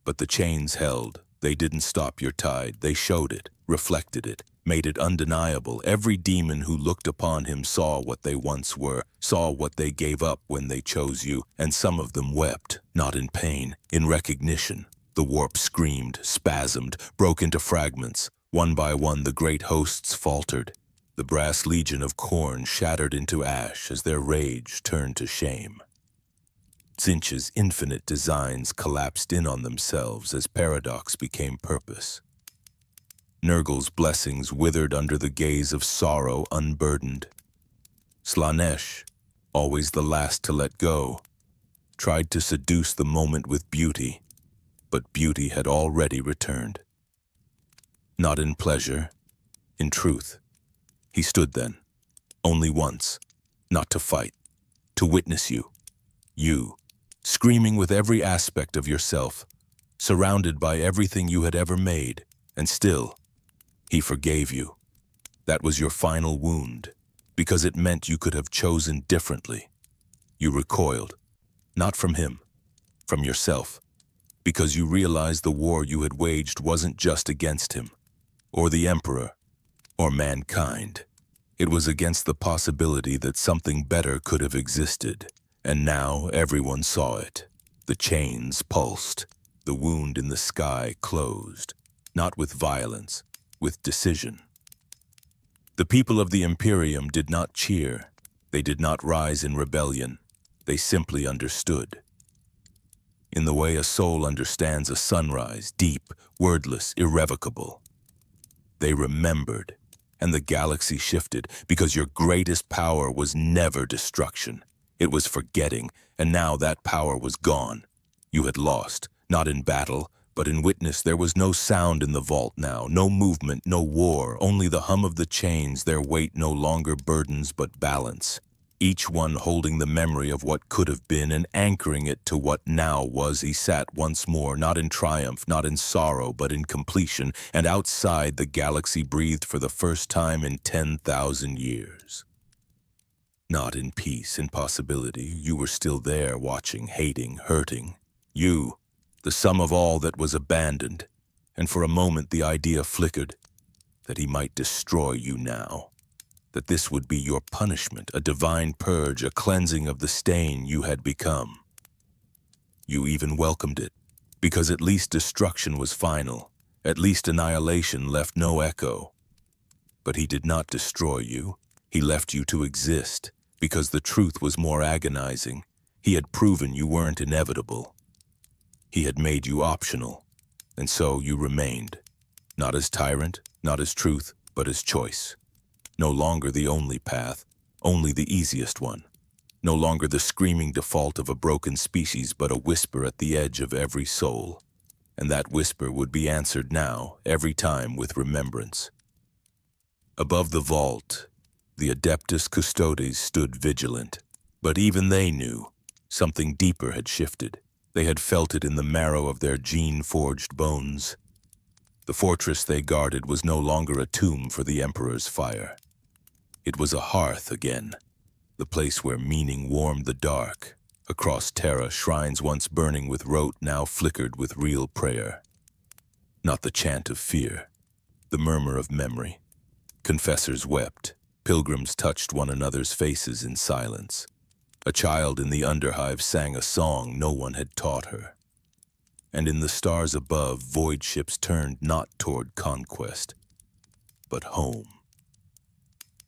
But the chains held. They didn't stop your tide. They showed it, reflected it, made it undeniable. Every demon who looked upon him saw what they once were, saw what they gave up when they chose you, and some of them wept, not in pain, in recognition. The warp screamed, spasmed, broke into fragments. One by one, the great hosts faltered. The brass legion of Khorne shattered into ash as their rage turned to shame. Tzeentch's infinite designs collapsed in on themselves as paradox became purpose. Nurgle's blessings withered under the gaze of sorrow unburdened. Slaanesh, always the last to let go, tried to seduce the moment with beauty, but beauty had already returned. Not in pleasure, in truth. He stood then, only once, not to fight, to witness you. You, screaming with every aspect of yourself, surrounded by everything you had ever made, and still, he forgave you. That was your final wound, because it meant you could have chosen differently. You recoiled, not from him, from yourself, because you realized the war you had waged wasn't just against him, or the Emperor, or mankind. It was against the possibility that something better could have existed, and now everyone saw it. The chains pulsed, the wound in the sky closed, not with violence, with decision. The people of the Imperium did not cheer. They did not rise in rebellion. They simply understood. In the way a soul understands a sunrise, deep, wordless, irrevocable. They remembered, and the galaxy shifted because your greatest power was never destruction. It was forgetting, and now that power was gone. You had lost, not in battle, but in witness. There was no sound in the vault now, no movement, no war, only the hum of the chains, their weight no longer burdens but balance. Each one holding the memory of what could have been and anchoring it to what now was. He sat once more, not in triumph, not in sorrow, but in completion, and outside the galaxy breathed for the first time in 10,000 years. Not in peace, in possibility. You were still there, watching, hating, hurting. You, the sum of all that was abandoned. And for a moment the idea flickered that he might destroy you now. That this would be your punishment, a divine purge, a cleansing of the stain you had become. You even welcomed it, because at least destruction was final, at least annihilation left no echo. But he did not destroy you. He left you to exist, because the truth was more agonizing. He had proven you weren't inevitable. He had made you optional, and so you remained, not as tyrant, not as truth, but as choice. No longer the only path, only the easiest one. No longer the screaming default of a broken species, but a whisper at the edge of every soul. And that whisper would be answered now, every time, with remembrance. Above the vault, the Adeptus Custodes stood vigilant. But even they knew something deeper had shifted. They had felt it in the marrow of their gene-forged bones. The fortress they guarded was no longer a tomb for the Emperor's fire. It was a hearth again, the place where meaning warmed the dark. Across Terra, shrines once burning with rote now flickered with real prayer. Not the chant of fear, the murmur of memory. Confessors wept, pilgrims touched one another's faces in silence. A child in the underhive sang a song no one had taught her. And in the stars above, void ships turned not toward conquest, but home.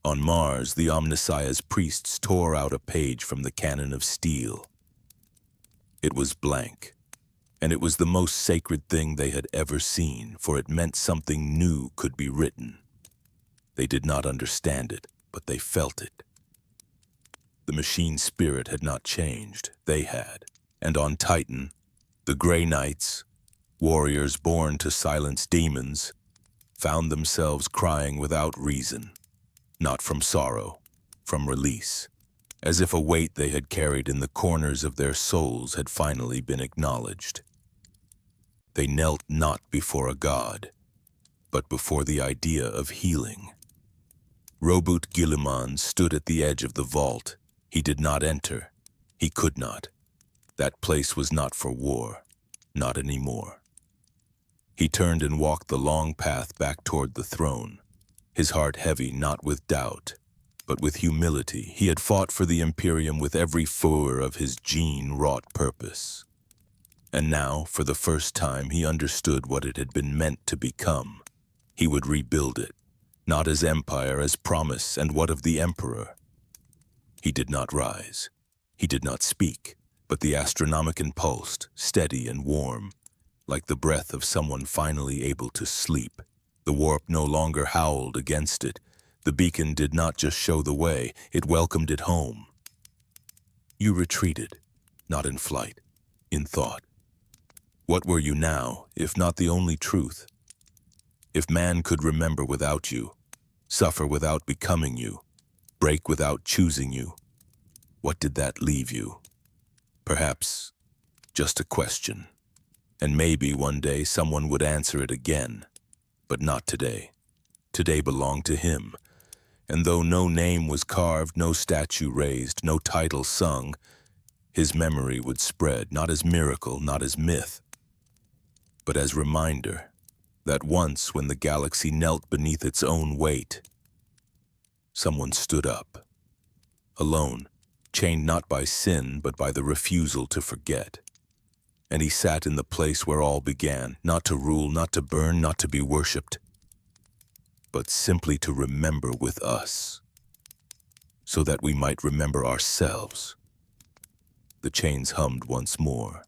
On Mars, the Omnissiah's priests tore out a page from the canon of steel. It was blank, and it was the most sacred thing they had ever seen, for it meant something new could be written. They did not understand it, but they felt it. The machine spirit had not changed, they had. And on Titan, the Grey Knights, warriors born to silence demons, found themselves crying without reason. Not from sorrow, from release, as if a weight they had carried in the corners of their souls had finally been acknowledged. They knelt not before a god, but before the idea of healing. Robert Guilliman stood at the edge of the vault. He did not enter. He could not. That place was not for war, not anymore. He turned and walked the long path back toward the throne. His heart heavy not with doubt, but with humility. He had fought for the Imperium with every fur of his gene-wrought purpose. And now, for the first time, he understood what it had been meant to become. He would rebuild it, not as empire, as promise, and what of the Emperor? He did not rise. He did not speak, but the Astronomicon pulsed, steady and warm, like the breath of someone finally able to sleep. The warp no longer howled against it. The beacon did not just show the way, it welcomed it home. You retreated, not in flight, in thought. What were you now, if not the only truth? If man could remember without you, suffer without becoming you, break without choosing you, what did that leave you? Perhaps just a question. And maybe one day someone would answer it again. But not today. Today belonged to him. And though no name was carved, no statue raised, no title sung, his memory would spread, not as miracle, not as myth, but as reminder that once when the galaxy knelt beneath its own weight, someone stood up, alone, chained not by sin, but by the refusal to forget. And he sat in the place where all began, not to rule, not to burn, not to be worshipped, but simply to remember with us, so that we might remember ourselves. The chains hummed once more.